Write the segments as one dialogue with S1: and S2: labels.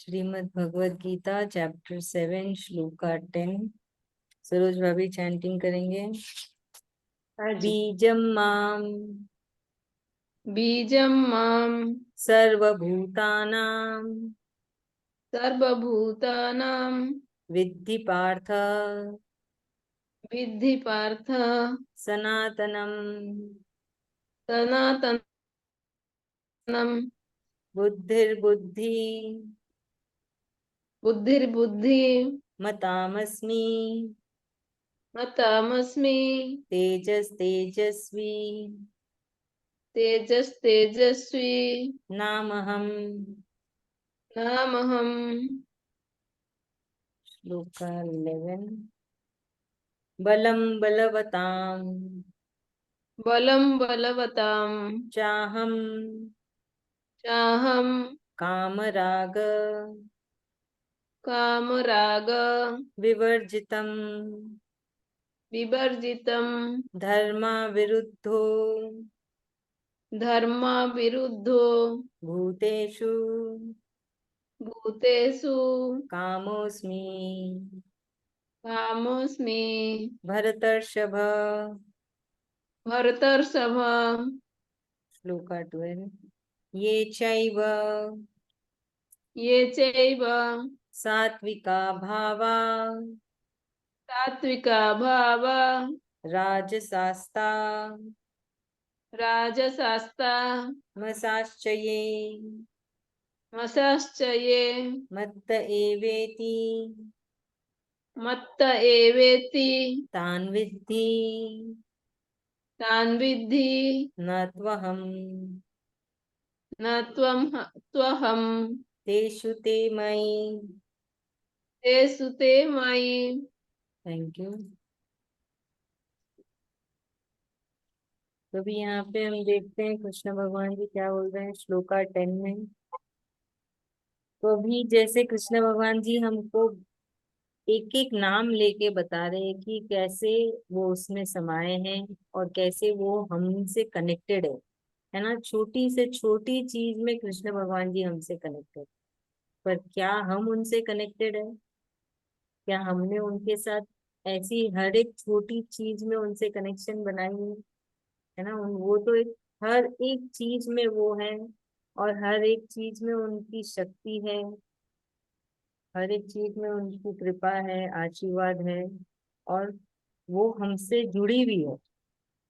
S1: Shrimad Bhagavad Gita chapter 7 shloka 10। Saroj भाभी chanting करेंगे।
S2: हाँ जी।
S1: बीजम माम
S2: बीजं मां
S1: सर्वभूतानां
S2: सर्वभूतानां
S1: विद्धि पार्थ
S2: विद्धि पार्थ
S1: सनातनम
S2: सनातनं
S1: बुद्धिर्बुद्धि
S2: बुद्धिर्बुद्धि
S1: मतामस्मि
S2: मतामस्मि
S1: तेजस तेजस्वी
S2: तेजस्तेजस्वी
S1: नामहम।
S2: नामहम्।
S1: श्लोका 11। बलम बलवताम
S2: बलं बलवतां
S1: चाहम
S2: चाहं
S1: कामराग
S2: कामराग
S1: विवर्जितम
S2: विवर्जितं
S1: धर्मा विरुद्धो
S2: धर्मविरुद्धो
S1: भूतेषु
S2: भूतेषु
S1: कामोऽस्मि।
S2: कामोऽस्मि।
S1: भरतर्षभ।
S2: भरतर्षभ।
S1: श्लोका 12। ये चैव
S2: ये चैव
S1: सात्विका भावा
S2: सात्विका भावा
S1: राजसास्ता
S2: राजसास्ता
S1: मसाश्च ये
S2: मशश्च ये
S1: मत्त एवेति
S2: मत्त एवेति
S1: तान् विद्धि
S2: तान् विद्धि
S1: न त्वहम्।
S2: न त्वहम्।
S1: तेषु ते मयि।
S2: तेषु ते मयि।
S1: Thank you. तो अभी यहाँ पे हम देखते हैं कृष्ण भगवान जी क्या बोल रहे हैं श्लोका 10 में। तो अभी जैसे कृष्ण भगवान जी हमको एक एक नाम लेके बता रहे हैं कि कैसे वो उसमें समाये हैं और कैसे वो हमसे कनेक्टेड है ना। छोटी से छोटी चीज में कृष्ण भगवान जी हमसे कनेक्टेड। पर क्या हम उनसे कनेक्टेड है? क्या हमने उनके साथ ऐसी हर एक छोटी चीज में उनसे कनेक्शन बनाई है ना। वो तो हर एक चीज में वो है और हर एक चीज में उनकी शक्ति है। हर एक चीज में उनकी कृपा है, आशीर्वाद है और वो हमसे जुड़ी हुई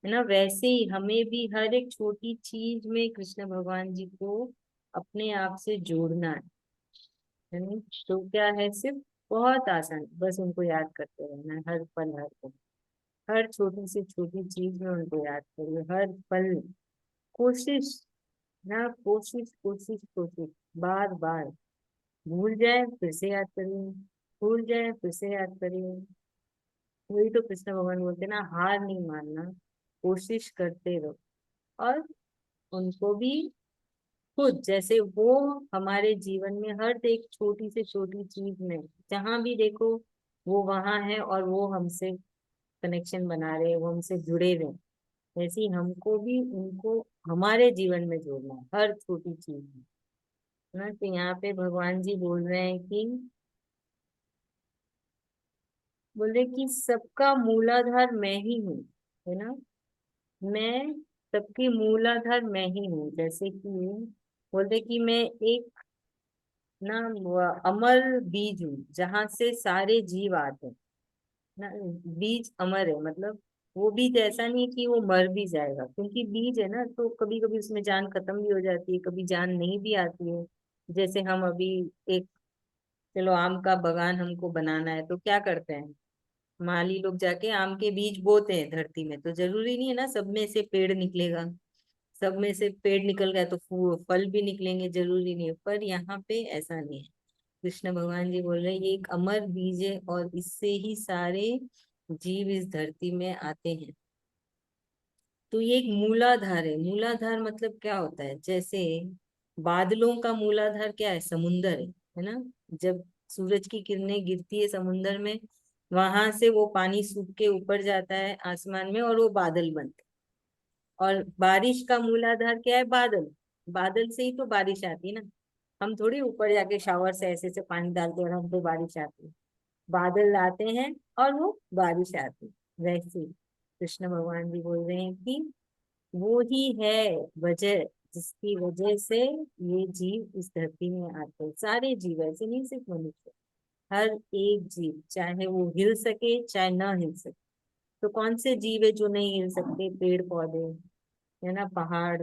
S1: है ना। वैसे ही हमें भी हर एक छोटी चीज में कृष्ण भगवान जी को अपने आप से जोड़ना है ना। तो क्या है, सिर्फ बहुत आसान, बस उनको याद करते रहना है हर पल हर पल। हर छोटी से छोटी चीज में उनको याद करिए हर पल। कोशिश ना, कोशिश कोशिश कोशिश, बार बार। भूल जाए फिर से याद करिए, भूल जाए फिर से याद करिए। वही तो कृष्ण भगवान बोलते हैं ना, हार नहीं मानना, कोशिश करते रहो। और उनको भी खुद जैसे वो हमारे जीवन में हर एक छोटी से छोटी चीज में जहां भी देखो वो वहां है और वो हमसे कनेक्शन बना रहे हैं, वो हमसे जुड़े हुए हैं। वैसे ही हमको भी उनको हमारे जीवन में जोड़ना है हर छोटी चीज में, है ना। तो यहाँ पे भगवान जी बोल रहे हैं कि बोले कि सबका मूलाधार मैं ही हूँ, है ना। मैं सबकी मूलाधार मैं ही हूँ। जैसे कि बोलते कि मैं एक ना अमर बीज हूँ जहां से सारे जीव आते हैं ना। बीज अमर है मतलब वो बीज ऐसा नहीं कि वो मर भी जाएगा, क्योंकि बीज है ना तो कभी कभी उसमें जान खत्म भी हो जाती है, कभी जान नहीं भी आती है। जैसे हम अभी एक, चलो आम का बगान हमको बनाना है तो क्या करते हैं, माली लोग जाके आम के बीज बोते हैं धरती में। तो जरूरी नहीं है ना सब में से पेड़ निकलेगा, सब में से पेड़ निकल गया तो फल भी निकलेंगे, जरूरी नहीं है। पर यहाँ पे ऐसा नहीं है। कृष्ण भगवान जी बोल रहे हैं ये एक अमर बीज है और इससे ही सारे जीव इस धरती में आते हैं। तो ये एक मूलाधार है। मूलाधार मतलब क्या होता है, जैसे बादलों का मूलाधार क्या है, समुंदर है ना। जब सूरज की किरणें गिरती है समुंदर में, वहां से वो पानी सूख के ऊपर जाता है आसमान में और वो बादल बनते हैं। और बारिश का मूलाधार क्या है, बादल। बादल से ही तो बारिश आती है ना। हम थोड़ी ऊपर जाके शावर से ऐसे से पानी डालते और हम पे बारिश आती है। बादल आते हैं और वो बारिश आती है। वैसे ही कृष्ण भगवान जी बोल रहे हैं कि वो ही है वजह, जिसकी वजह से ये जीव इस धरती में आते हैं। सारे जीव, ऐसे नहीं सिर्फ मनुष्य, हर एक जीव, चाहे वो हिल सके चाहे ना हिल सके। तो कौन से जीव है जो नहीं हिल सकते? पेड़ पौधे, है ना, पहाड़,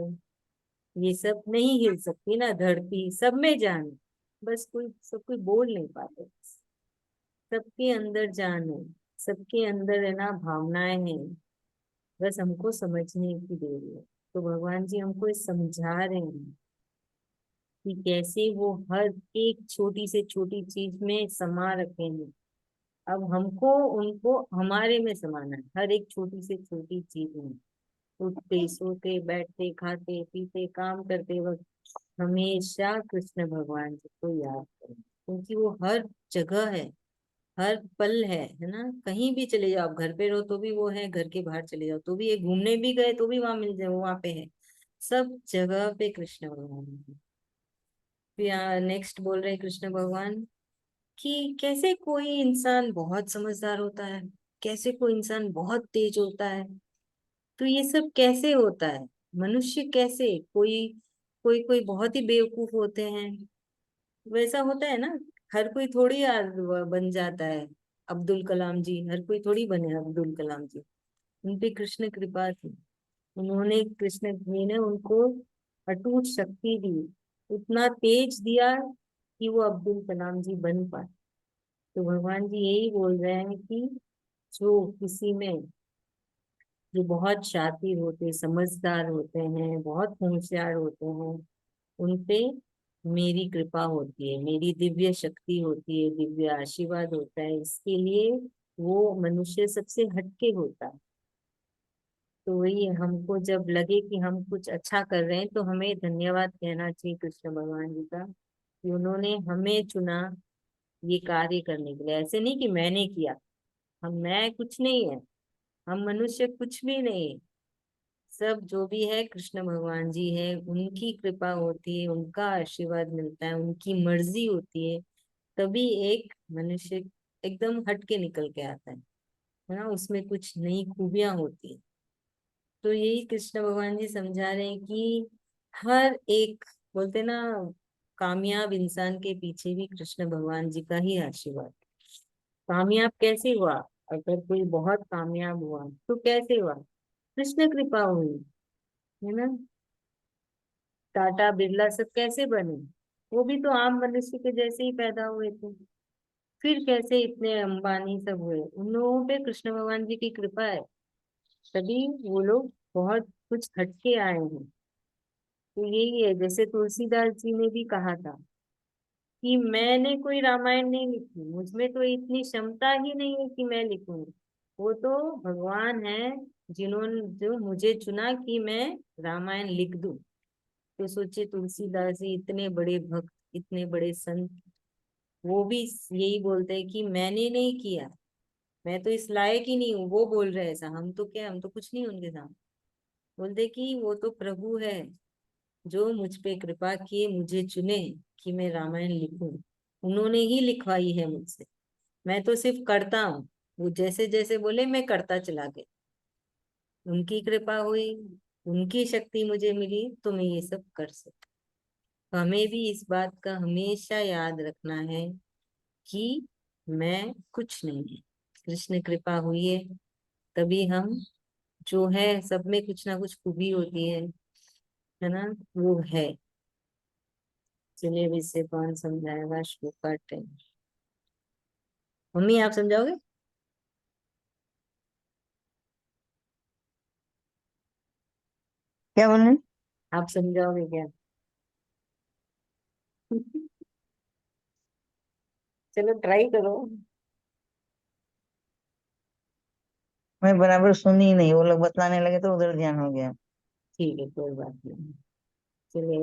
S1: ये सब नहीं हिल सकती ना। धरती, सब में जान है। बस कोई, सब कोई बोल नहीं पाते। सबके अंदर जान है, सबके अंदर है ना भावनाएं हैं। बस हमको समझने की देरी है। तो भगवान जी हमको ये समझा रहे हैं कि कैसे वो हर एक छोटी से छोटी चीज में समा रखे हैं। अब हमको उनको हमारे में समाना है, हर एक छोटी से छोटी चीज में। उठते, सोते, बैठते, खाते, पीते, काम करते वक्त हमेशा कृष्ण भगवान जी को याद करें, क्योंकि वो हर जगह है, हर पल है ना। कहीं भी चले जाओ, आप घर पे रहो तो भी वो है, घर के बाहर चले जाओ तो भी, ये घूमने भी गए तो भी वहां मिल जाए, वो वहां पे है। सब जगह पे कृष्ण भगवान है। फिर नेक्स्ट बोल रहे हैं कृष्ण भगवान कि कैसे कोई इंसान बहुत समझदार होता है, कैसे कोई इंसान बहुत तेज होता है। तो ये सब कैसे होता है? मनुष्य कैसे, कोई कोई कोई बहुत ही बेवकूफ होते हैं, वैसा होता है ना। हर कोई थोड़ी यार बन जाता है अब्दुल कलाम जी, हर कोई थोड़ी बने अब्दुल कलाम जी। उन पे कृष्ण कृपा थी। उन्होंने, कृष्ण जी ने उनको अटूट शक्ति दी, इतना तेज दिया कि वो अब्दुल कलाम जी बन पाए। तो भगवान जी यही बोल रहे हैं कि जो किसी में, जो बहुत शातिर होते, समझदार होते हैं, बहुत होशियार होते हैं, उनपे मेरी कृपा होती है, मेरी दिव्य शक्ति होती है, दिव्य आशीर्वाद होता है। इसके लिए वो मनुष्य सबसे हटके होता है। तो वही हमको जब लगे कि हम कुछ अच्छा कर रहे हैं तो हमें धन्यवाद कहना चाहिए कृष्ण भगवान जी का, कि उन्होंने हमें चुना ये कार्य करने के लिए। ऐसे नहीं कि मैंने किया, मैं कुछ नहीं है, हम मनुष्य कुछ भी नहीं है। सब जो भी है कृष्ण भगवान जी है, उनकी कृपा होती है, उनका आशीर्वाद मिलता है, उनकी मर्जी होती है, तभी एक मनुष्य एकदम हटके निकल के आता है ना। उसमें कुछ नई खूबियां होती है। तो यही कृष्ण भगवान जी समझा रहे हैं कि हर एक, बोलते ना, कामयाब इंसान के पीछे भी कृष्ण भगवान जी का ही आशीर्वाद। कामयाब कैसे हुआ? अगर कोई बहुत कामयाब हुआ तो कैसे हुआ? कृष्ण कृपा हुई, है ना। टाटा बिरला सब कैसे बने? वो भी तो आम मनुष्य के जैसे ही पैदा हुए थे। फिर कैसे इतने अंबानी सब हुए? उन लोगों पे कृष्ण भगवान जी की कृपा है, तभी वो लोग बहुत कुछ हटके आए हैं। तो यही है, जैसे तुलसीदास जी ने भी कहा था कि मैंने कोई रामायण नहीं लिखी, मुझमें तो इतनी क्षमता ही नहीं है कि मैं लिखूं। वो तो भगवान है जिन्होंने, जो मुझे चुना कि मैं रामायण लिख दूं। तो सोचिए, तुलसीदास जी इतने बड़े भक्त, इतने बड़े संत, वो भी यही बोलते हैं कि मैंने नहीं किया, मैं तो इस लायक ही नहीं हूँ। वो बोल रहे हैं ऐसा, हम तो क्या, हम तो कुछ नहीं उनके सामने। बोलते कि वो तो प्रभु है जो मुझ पे कृपा किए, मुझे चुने कि मैं रामायण लिखूं। उन्होंने ही लिखवाई है मुझसे, मैं तो सिर्फ करता हूँ। वो जैसे जैसे बोले मैं करता चला गया, उनकी कृपा हुई, उनकी शक्ति मुझे मिली तो मैं ये सब कर सकती। तो हमें भी इस बात का हमेशा याद रखना है कि मैं कुछ नहीं है, कृष्ण कृपा हुई है, तभी हम जो है, सब में कुछ ना कुछ खूबी होती है ना, वो है। चलिए, अब इससे कौन समझाएगा? श्लोका 10। मम्मी आप समझाओगे?
S3: क्या बोल रहे हैं?
S1: आप समझाओगे क्या? चलो ट्राई करो।
S3: मैं बराबर सुनी ही नहीं, वो लोग बतलाने लगे तो उधर ध्यान हो गया।
S1: ठीक है, कोई बात नहीं। चलिए,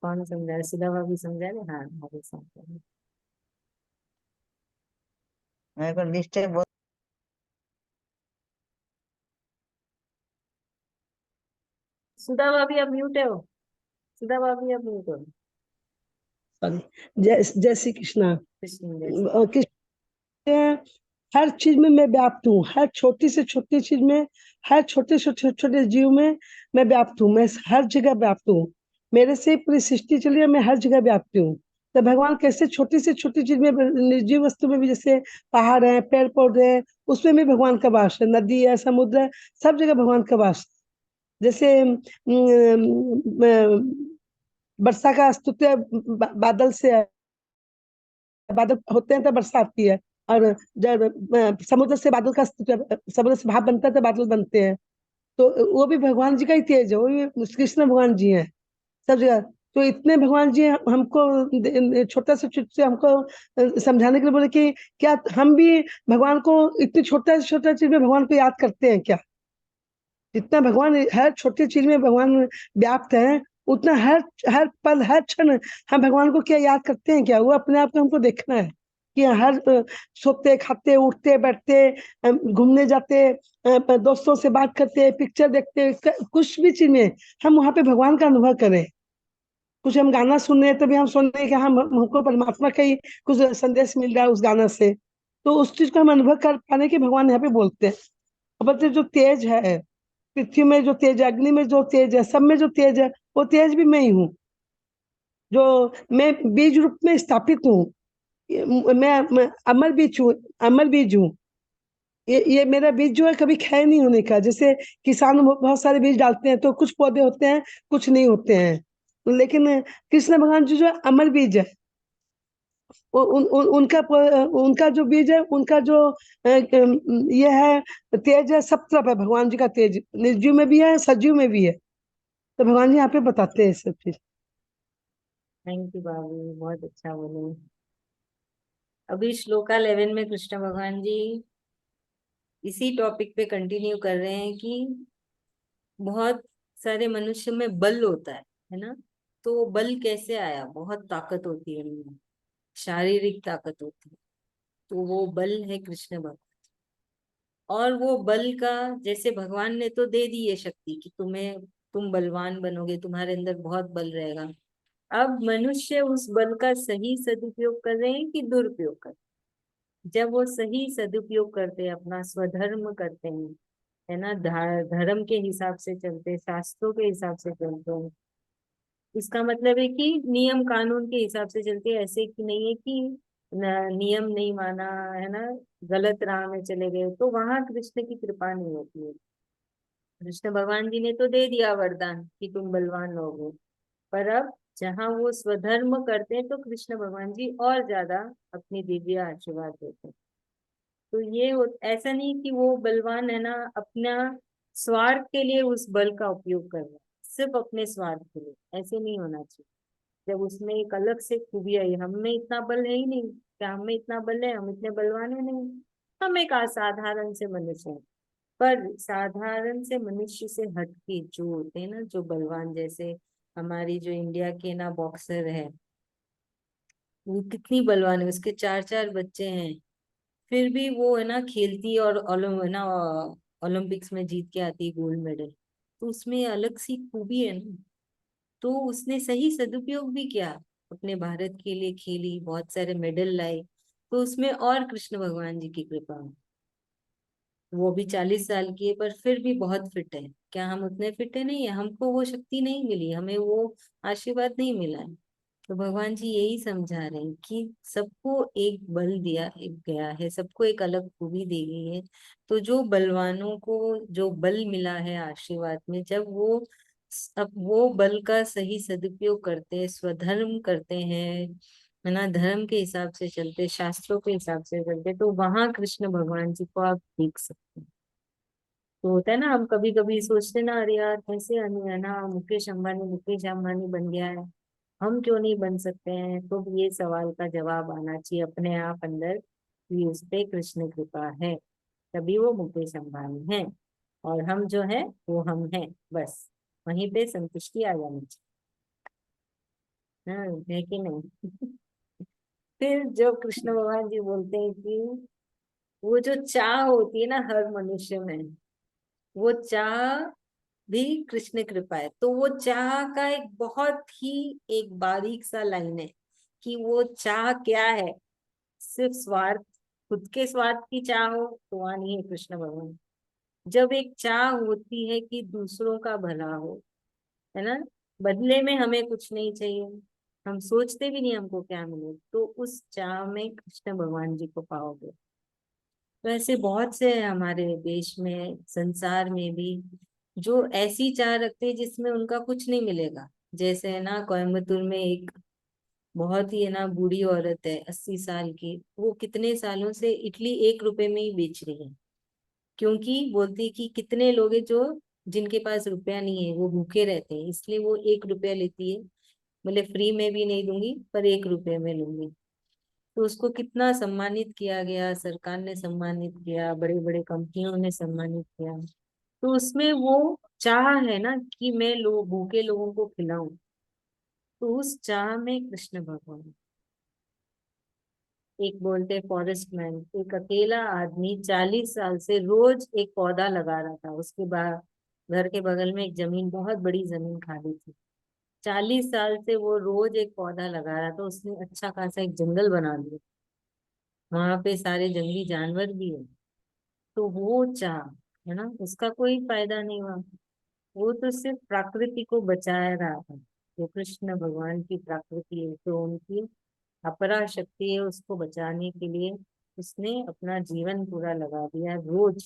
S1: कौन समझा रहे? सुधा भाभी समझा रहे? हाँ, भाभी समझा रहे।
S3: मेरे को डिस्टर्ब बहुत।
S1: सुधा भाभी आप म्यूट है हो। सुधा भाभी आप म्यूट हो।
S4: सॉरी, जय जय श्री कृष्णा।
S1: कृष्ण जैसे
S4: कृष्ण, हर चीज में मैं व्याप्त हूँ, हर छोटी से छोटी चीज में, हर छोटे से छोटे जीव में मैं व्याप्त हूँ, मैं हर जगह व्याप्त हूँ। मेरे से पूरी सृष्टि चली है, मैं हर जगह व्याप्त हूँ। तो भगवान कैसे छोटी से छोटी चीज में, निर्जीव वस्तु में भी, जैसे पहाड़ है, पेड़ पौधे हैं, उसमें भी भगवान का वास है, नदी है, समुद्र है, सब जगह भगवान का वास है। जैसे वर्षा का स्तुत्य बादल से है, बादल होते हैं तो वर्षा आती है, और जब समुद्र से बादल का समुद्र से भाप बनता है तो बादल बनते हैं। तो वो भी भगवान जी का ही तेज है, वो भी कृष्ण भगवान जी हैं सब जगह। तो इतने भगवान जी हमको छोटा से छोटे से हमको समझाने के लिए बोले कि क्या हम भी भगवान को इतनी छोटा से छोटा चीज में भगवान को याद करते हैं क्या? जितना भगवान हर छोटी चीज में भगवान व्याप्त है, उतना हर हर पल हर क्षण हम भगवान को क्या याद करते हैं क्या? वो अपने आप को हमको देखना है कि हर सोते खाते उठते बैठते घूमने जाते दोस्तों से बात करते पिक्चर देखते कुछ भी चीज में हम वहां पे भगवान का अनुभव करें। कुछ हम गाना सुन रहे हैं तभी हम सुन रहे हैं कि हम हमको परमात्मा का ही कुछ संदेश मिल रहा है उस गाना से, तो उस चीज को हम अनुभव कर पाने के भगवान यहाँ पे बोलते हैं। अब जो तेज है पृथ्वी में, जो तेज है अग्नि में, जो तेज है सब में, जो तेज है वो तेज भी मैं ही हूँ, जो मैं बीज रूप में स्थापित हूँ। मैं अमर बीज हूँ, अमर बीज हूँ। ये मेरा बीज जो है कभी क्षय नहीं होने का। जैसे किसान बहुत सारे बीज डालते हैं तो कुछ पौधे होते हैं, कुछ नहीं होते हैं, लेकिन कृष्ण भगवान जी जो है अमर बीज है। उनका जो बीज है, उनका जो ये है तेज है, सब तरफ है भगवान जी का तेज, निर्जीव में भी है, सजीव में भी है। तो भगवान जी यहाँ पे बताते हैं सब चीज।
S1: थैंक यू बाबू, बहुत अच्छा बोले। अभी श्लोका 11 में कृष्ण भगवान जी इसी टॉपिक पे कंटिन्यू कर रहे हैं कि बहुत सारे मनुष्य में बल होता है ना? तो वो बल कैसे आया? बहुत ताकत होती है उनमें, शारीरिक ताकत होती है। तो वो बल है कृष्ण भगवान। और वो बल का, जैसे भगवान ने तो दे दी है शक्ति कि तुम बलवान बनोगे, तुम्हारे अंदर बहुत बल रहेगा। अब मनुष्य उस बल का सही सदुपयोग कर रहे हैं कि दुरुपयोग कर रहे हैं? जब वो सही सदुपयोग करते हैं, अपना स्वधर्म करते हैं, है ना, धर्म के हिसाब से चलते हैं, शास्त्रों के हिसाब से चलते हैं, इसका मतलब है कि नियम कानून के हिसाब से चलते हैं, ऐसे कि नहीं है कि नियम नहीं माना, है ना, गलत राह में चले गए, तो वहां कृष्ण की कृपा नहीं होती है। कृष्ण भगवान जी ने तो दे दिया वरदान कि तुम बलवान होगे, पर अब जहाँ वो स्वधर्म करते हैं तो कृष्ण भगवान जी और ज्यादा अपनी दिव्य आशीर्वाद देते हैं। तो ऐसा नहीं कि वो बलवान है ना अपना स्वार्थ के लिए उस बल का उपयोग कर रहे हैं, सिर्फ अपने स्वार्थ के लिए, ऐसे नहीं होना चाहिए। जब उसमें एक अलग से खूबी आई, हम में इतना बल है ही नहीं, क्या हम में इतना बल है? हम इतने बलवान है नहीं, हम एक असाधारण से मनुष्य हैं। पर साधारण से मनुष्य से हटके जो होते हैं ना, जो बलवान, जैसे हमारी जो इंडिया के ना बॉक्सर है, वो कितनी बलवान है, उसके 4-4 बच्चे हैं, फिर भी वो है ना खेलती है और ओलंपिक्स में जीत के आती है गोल्ड मेडल। तो उसमें अलग सी खूबी है ना। तो उसने सही सदुपयोग भी किया, अपने भारत के लिए खेली, बहुत सारे मेडल लाई, तो उसमें और कृष्ण भगवान जी की कृपा। वो भी 40 साल की है पर फिर भी बहुत फिट है। क्या हम उतने फिट है? नहीं है, हमको वो शक्ति नहीं मिली, हमें वो आशीर्वाद नहीं मिला है। तो भगवान जी यही समझा रहे हैं कि सबको एक बल दिया एक गया है, सबको एक अलग खूबी दी गई है। तो जो बलवानों को जो बल मिला है आशीर्वाद में, जब वो अब वो बल का सही सदुपयोग करते हैं, स्वधर्म करते हैं, है ना, धर्म के हिसाब से चलते, शास्त्रों के हिसाब से चलते, तो वहां कृष्ण भगवान जी को आप देख सकते हैं। तो होता है ना, हम कभी कभी सोचते ना, अरे यार कैसे है ना, मुकेश अंबानी बन गया है, हम क्यों नहीं बन सकते हैं? तो ये सवाल का जवाब आना चाहिए अपने आप अंदर कि उस पे कृष्ण कृपा है, तभी वो मुकेश अंबानी है। और हम जो है वो हम हैं, बस वहीं पे संतुष्टि आ जानी चाहिए। हाँ, है कि नहीं? फिर जो कृष्ण भगवान जी बोलते हैं कि वो जो चाह होती है ना हर मनुष्य में, वो चाह भी कृष्ण कृपा है। तो वो चाह का एक बहुत ही एक बारीक सा लाइन है कि वो चाह क्या है। सिर्फ स्वार्थ, खुद के स्वार्थ की चाह हो तो वहां नहीं है कृष्ण भगवान। जब एक चाह होती है कि दूसरों का भला हो, है ना, बदले में हमें कुछ नहीं चाहिए, हम सोचते भी नहीं हमको क्या मिले, तो उस चाह में कृष्ण भगवान जी को पाओगे। तो ऐसे बहुत से हैं हमारे देश में, संसार में भी, जो ऐसी चाह रखते हैं जिसमें उनका कुछ नहीं मिलेगा। जैसे है ना, कोयम्बतूर में एक बहुत ही है ना बूढ़ी औरत है, 80 साल की, वो कितने सालों से इडली 1 रुपए में ही बेच रही है। क्योंकि बोलती है कि कितने लोग हैं जो जिनके पास रुपया नहीं है, वो भूखे रहते हैं, इसलिए वो 1 रुपया लेती है। बोले फ्री में भी नहीं दूंगी पर 1 रुपये में लूंगी। तो उसको कितना सम्मानित किया गया, सरकार ने सम्मानित किया, बड़े बड़े कंपनियों ने सम्मानित किया। तो उसमें वो चाह है ना कि मैं भूखे लोगों को खिलाऊं। तो उस चाह में कृष्ण भगवान। एक बोलते फॉरेस्ट मैन, एक अकेला आदमी 40 साल से रोज एक पौधा लगा रहा था। उसके बाद घर के बगल में एक जमीन, बहुत बड़ी जमीन खाली थी। 40 साल से वो रोज एक पौधा लगा रहा था। उसने अच्छा खासा एक जंगल बना दिया, वहां पे सारे जंगली जानवर भी है। तो वो चाह, है ना, उसका कोई फायदा नहीं हुआ। वो तो सिर्फ प्रकृति को बचा रहा था। जो कृष्ण भगवान की प्रकृति है, जो उनकी अपरा शक्ति है, उसको बचाने के लिए उसने अपना जीवन पूरा लगा दिया। रोज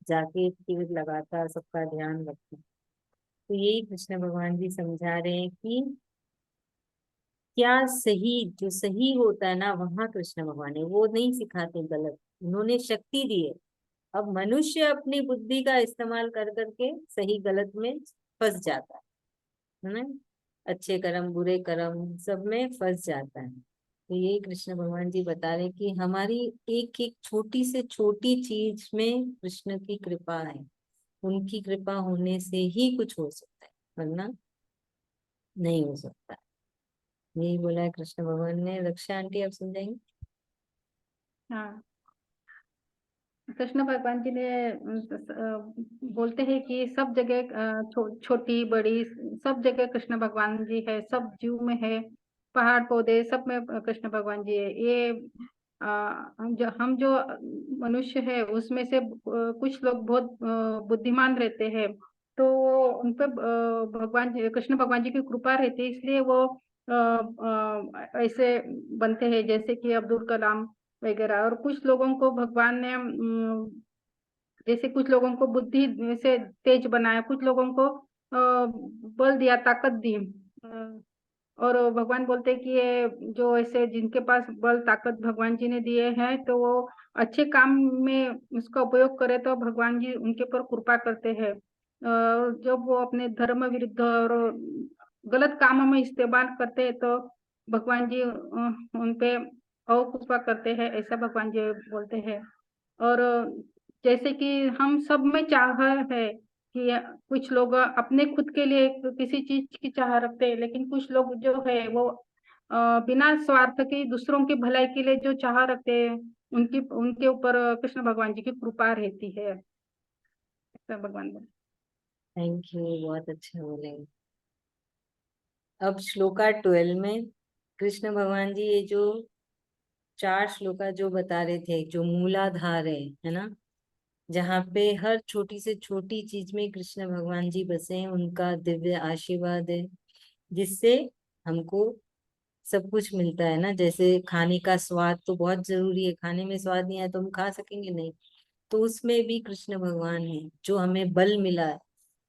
S1: जाके पेड़ लगाता, सबका ध्यान रखता। तो यही कृष्ण भगवान जी समझा रहे हैं कि क्या सही, जो सही होता है ना, वहां कृष्ण भगवान है, वो नहीं सिखाते गलत। उन्होंने शक्ति दी है। अब मनुष्य अपनी बुद्धि का इस्तेमाल कर करके सही गलत में फंस जाता है ना, अच्छे कर्म बुरे कर्म सब में फंस जाता है। तो यही कृष्ण भगवान जी बता रहे कि हमारी एक एक छोटी से छोटी चीज में कृष्ण की कृपा है। उनकी कृपा होने से ही कुछ हो सकता है, वरना नहीं हो सकता। यही बोला है कृष्ण भगवान ने। रक्षा आंटी आप समझाएंगे?
S5: हाँ, कृष्ण भगवान जी ने बोलते हैं कि सब जगह छोटी बड़ी सब जगह कृष्ण भगवान जी है, सब जीव में है, पहाड़ पौधे सब में कृष्ण भगवान जी है। ये हम जो मनुष्य है उसमें से कुछ लोग बहुत बुद्धिमान रहते हैं, तो उन पे कृष्ण भगवान जी की कृपा रहती है, इसलिए वो ऐसे बनते हैं, जैसे कि अब्दुल कलाम वगैरह। और कुछ लोगों को भगवान ने जैसे कुछ लोगों को बुद्धि से तेज बनाया, कुछ लोगों को बल दिया, ताकत दी। और भगवान बोलते हैं कि ये जो ऐसे जिनके पास बल ताकत भगवान जी ने दिए हैं, तो वो अच्छे काम में उसका उपयोग करे तो भगवान जी उनके ऊपर कृपा करते हैं। जब वो अपने धर्म विरुद्ध और गलत कामों में इस्तेमाल करते हैं, तो भगवान जी उन पे और कृपा करते हैं, ऐसा भगवान जी बोलते हैं। और जैसे कि हम सब में चाह है कि कुछ लोग अपने खुद के लिए किसी चीज की चाह रखते हैं, लेकिन कुछ लोग जो है वो बिना स्वार्थ के दूसरों की भलाई के लिए जो चाह रखते हैं, उनकी उनके ऊपर कृष्ण भगवान जी की कृपा रहती है, ऐसा भगवान बोलते
S1: थैंक यू, बहुत अच्छा बोले। अब श्लोका 12 में कृष्ण भगवान जी ये जो 4 श्लोका जो बता रहे थे, जो मूलाधार है ना, जहाँ पे हर छोटी से छोटी चीज में कृष्ण भगवान जी बसे हैं, उनका दिव्य आशीर्वाद है, जिससे हमको सब कुछ मिलता है ना। जैसे खाने का स्वाद तो बहुत जरूरी है, खाने में स्वाद नहीं आया तो हम खा सकेंगे नहीं। तो उसमें भी कृष्ण भगवान है, जो हमें बल मिला है।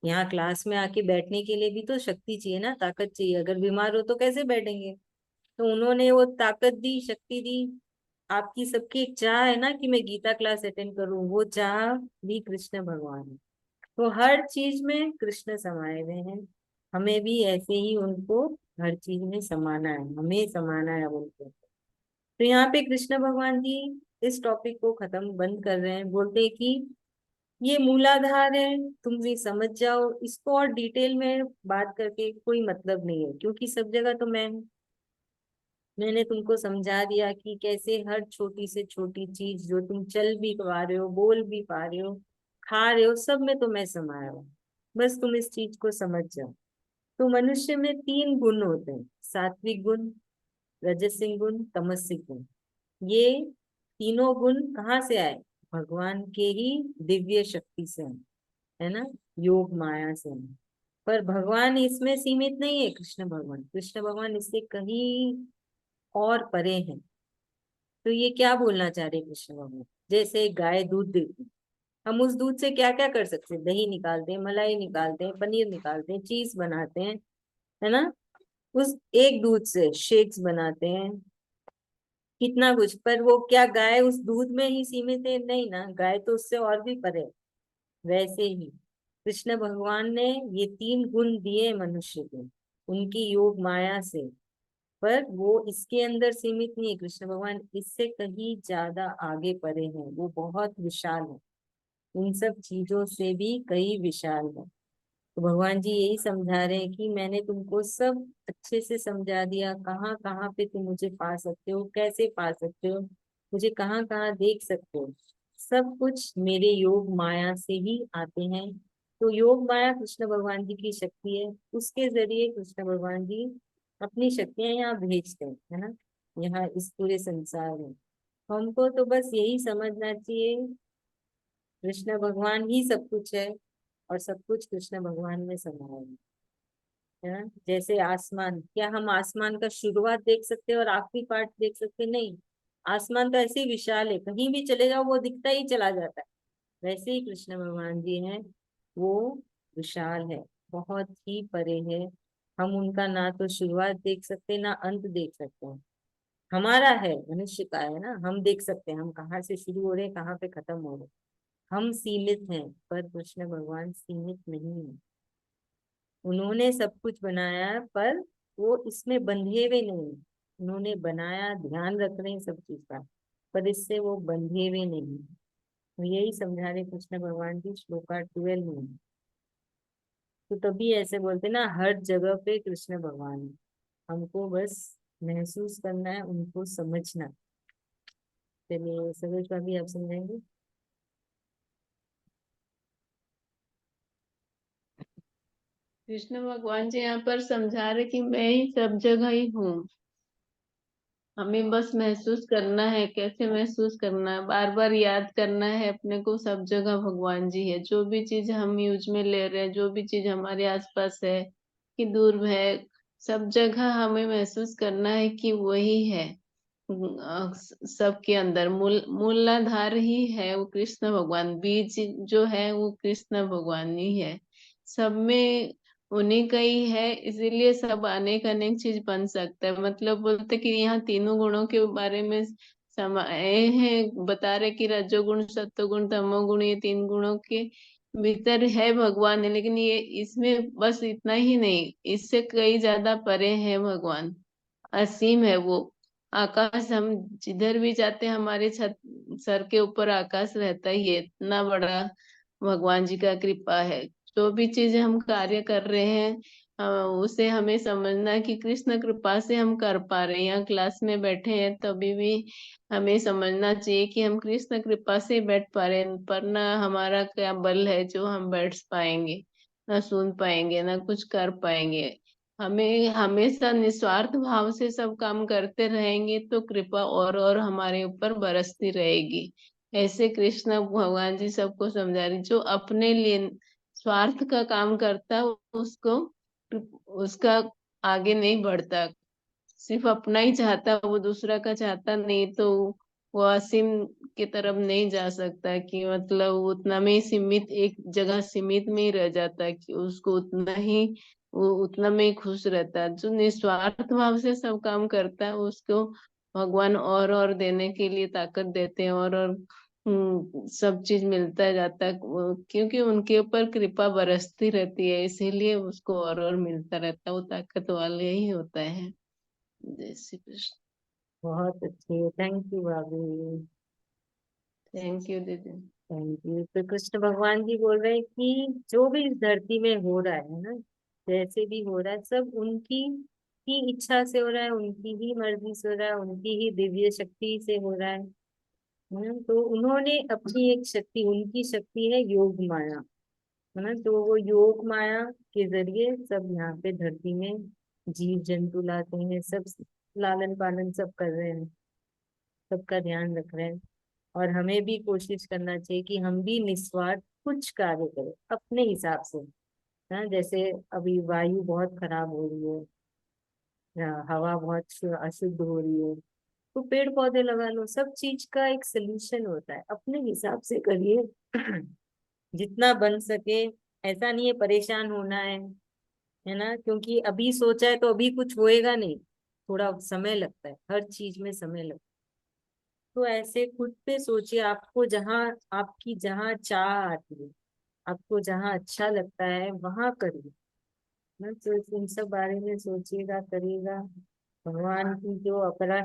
S1: यहाँ क्लास में आके बैठने के लिए भी तो शक्ति चाहिए ना, ताकत चाहिए। अगर बीमार हो तो कैसे बैठेंगे? तो उन्होंने वो ताकत दी, शक्ति दी। आपकी सबकी एक चाह है ना कि मैं गीता क्लास अटेंड करूं, वो चाह भी कृष्ण भगवान है। तो हर चीज में कृष्ण समाये हुए हैं। हमें भी ऐसे ही उनको हर चीज में समाना है, हमें समाना है उनको। तो यहाँ पे कृष्ण भगवान जी इस टॉपिक को खत्म बंद कर रहे हैं। बोलते हैं कि ये मूलाधार है, तुम भी समझ जाओ इसको। और डिटेल में बात करके कोई मतलब नहीं है, क्योंकि सब जगह तो मैंने तुमको समझा दिया कि कैसे हर छोटी से छोटी चीज जो तुम चल भी पा रहे हो, बोल भी पा रहे हो, खा रहे हो, सब में तो मैं समाया हूँ। बस तुम इस चीज को समझ जाओ। तो मनुष्य में 3 गुण होते हैं, सात्विक गुण, रजसिक गुण, तमसिक गुण। ये तीनों गुण कहाँ से आए? भगवान के ही दिव्य शक्ति से आए, है ना, योग माया से आए। पर भगवान इसमें सीमित नहीं है। कृष्ण भगवान इससे कहीं और परे हैं। तो ये क्या बोलना चाह रहे हैं कृष्ण भगवान? जैसे गाय दूध देती है, हम उस दूध से क्या क्या कर सकते हैं? दही निकालते हैं, मलाई निकालते हैं, पनीर निकालते हैं, चीज बनाते हैं, है ना। उस एक दूध से शेक्स बनाते हैं, कितना कुछ। पर वो क्या गाय उस दूध में ही सीमित है? नहीं ना, गाय तो उससे और भी परे है। वैसे ही कृष्ण भगवान ने ये तीन गुण दिए मनुष्य को उनकी योग माया से, पर वो इसके अंदर सीमित नहीं है। कृष्ण भगवान इससे कहीं ज्यादा आगे परे हैं, वो बहुत विशाल है, इन सब चीजों से भी कई विशाल है। तो भगवान जी यही समझा रहे हैं कि मैंने तुमको सब अच्छे से समझा दिया, कहाँ कहाँ पे तुम मुझे पा सकते हो, कैसे पा सकते हो, मुझे कहाँ कहाँ देख सकते हो। सब कुछ मेरे योग माया से ही आते हैं। तो योग माया कृष्ण भगवान जी की शक्ति है, उसके जरिए कृष्ण भगवान जी अपनी शक्तियां यहाँ भेजते हैं, है ना, यहाँ इस पूरे संसार में। हमको तो बस यही समझना चाहिए, कृष्ण भगवान ही सब कुछ है और सब कुछ कृष्ण भगवान में समाया है ना। जैसे आसमान, क्या हम आसमान का शुरुआत देख सकते हैं और आखिरी पार्ट देख सकते हैं? नहीं। आसमान तो ऐसे ही विशाल है, कहीं भी चले जाओ वो दिखता ही चला जाता है। वैसे ही कृष्ण भगवान जी हैं, वो विशाल है, बहुत ही परे है। हम उनका ना तो शुरुआत देख सकते ना अंत देख सकते हैं। हमारा है, मनुष्य का है ना, हम देख सकते हैं हम कहाँ से शुरू हो रहे हैं, कहाँ पे खत्म हो रहे हैं। हम सीमित हैं, पर कृष्ण भगवान सीमित नहीं है। उन्होंने सब कुछ बनाया है, पर वो इसमें बंधे हुए नहीं हैं। उन्होंने बनाया, ध्यान रख रहे हैं सब चीज का, पर इससे वो बंधे हुए नहीं हैं। तो यही समझा रहे कृष्ण भगवान की श्लोका 12 में। तो तभी ऐसे बोलते ना, हर जगह पे कृष्ण भगवान है, हमको बस महसूस करना है, उनको समझना। चलिए सरोज भाभी आप समझाएंगे।
S2: कृष्ण भगवान जी यहाँ पर समझा रहे कि मैं ही सब जगह ही हूँ। हमें बस महसूस करना है। कैसे महसूस करना है? बार बार याद करना है अपने को, सब जगह भगवान जी है। जो भी चीज हम यूज में ले रहे हैं, जो भी चीज हमारे आसपास है कि दूर है, सब जगह हमें महसूस करना है कि वही है। सबके अंदर मूलाधार ही है वो कृष्ण भगवान। बीज जो है वो कृष्ण भगवान ही है। सब में उन्हीं का ही है, इसीलिए सब अनेक अनेक चीज बन सकता है। मतलब बोलते कि यहाँ तीनों गुणों के बारे में समाये हैं, बता रहे कि रजोगुण सत्वगुण तमोगुण, ये तीन गुणों के भीतर है भगवान है। लेकिन ये इसमें बस इतना ही नहीं, इससे कई ज्यादा परे है भगवान। असीम है वो। आकाश, हम जिधर भी जाते हैं हमारे छत सर के ऊपर आकाश रहता ही है। इतना बड़ा भगवान जी का कृपा है। जो भी चीजें हम कार्य कर रहे हैं, उसे हमें समझना है कि कृष्ण कृपा से हम कर पा रहे हैं। यहाँ क्लास में बैठे हैं तभी भी हमें समझना चाहिए कि हम कृष्ण कृपा से बैठ पा रहे हैं, पर ना हमारा क्या बल है जो हम बैठ पाएंगे, ना सुन पाएंगे, ना कुछ कर पाएंगे। हमें हमेशा निस्वार्थ भाव से सब काम करते रहेंगे तो कृपा और हमारे ऊपर बरसती रहेगी। ऐसे कृष्ण भगवान जी सबको समझा रही, जो अपने लिए स्वार्थ का काम करता उसको उसका आगे नहीं बढ़ता। सिर्फ अपना ही चाहता, वो दूसरा का चाहता नहीं, तो वो असीम की तरफ नहीं जा सकता। कि मतलब वो उतना में ही सीमित, एक जगह सीमित में ही रह जाता है कि उसको उतना ही, वो उतना में ही खुश रहता है। जो निस्वार्थ भाव से सब काम करता है उसको भगवान और देने के लिए ताकत देते हैं, और सब चीज मिलता जाता है। क्योंकि उनके ऊपर कृपा बरसती रहती है, इसीलिए उसको और मिलता रहता है। वो ताकत वाले ही होता है। जय श्री कृष्ण।
S1: बहुत अच्छे, थैंक यू भाभी।
S2: थैंक यू दीदी।
S1: Thank you. तो कृष्ण भगवान जी बोल रहे हैं कि जो भी इस धरती में हो रहा है ना, जैसे भी हो रहा है, सब उनकी ही इच्छा से हो रहा है, उनकी ही मर्जी से हो रहा है, उनकी ही दिव्य शक्ति से हो रहा है। तो उन्होंने अपनी एक शक्ति, उनकी शक्ति है योग माया, है ना। तो वो योग माया के जरिए सब यहाँ पे धरती में जीव जंतु लाते हैं, सब लालन पालन सब कर रहे हैं, सबका ध्यान रख रहे हैं। और हमें भी कोशिश करना चाहिए कि हम भी निस्वार्थ कुछ कार्य करें अपने हिसाब से। हाँ, जैसे अभी वायु बहुत खराब हो रही है, हवा बहुत अशुद्ध हो रही है, तो पेड़ पौधे लगा लो। सब चीज का एक सोल्यूशन होता है, अपने हिसाब से करिए जितना बन सके। ऐसा नहीं है परेशान होना है ना, क्योंकि अभी सोचा है तो अभी कुछ होएगा नहीं, थोड़ा समय लगता है, हर चीज में समय लगता है। तो ऐसे खुद पे सोचिए, आपको जहाँ, आपकी जहाँ चाह आती है, आपको जहाँ अच्छा लगता है वहां करिए ना। तो इन सब बारे में सोचिएगा, करिएगा। भगवान की जो अपरा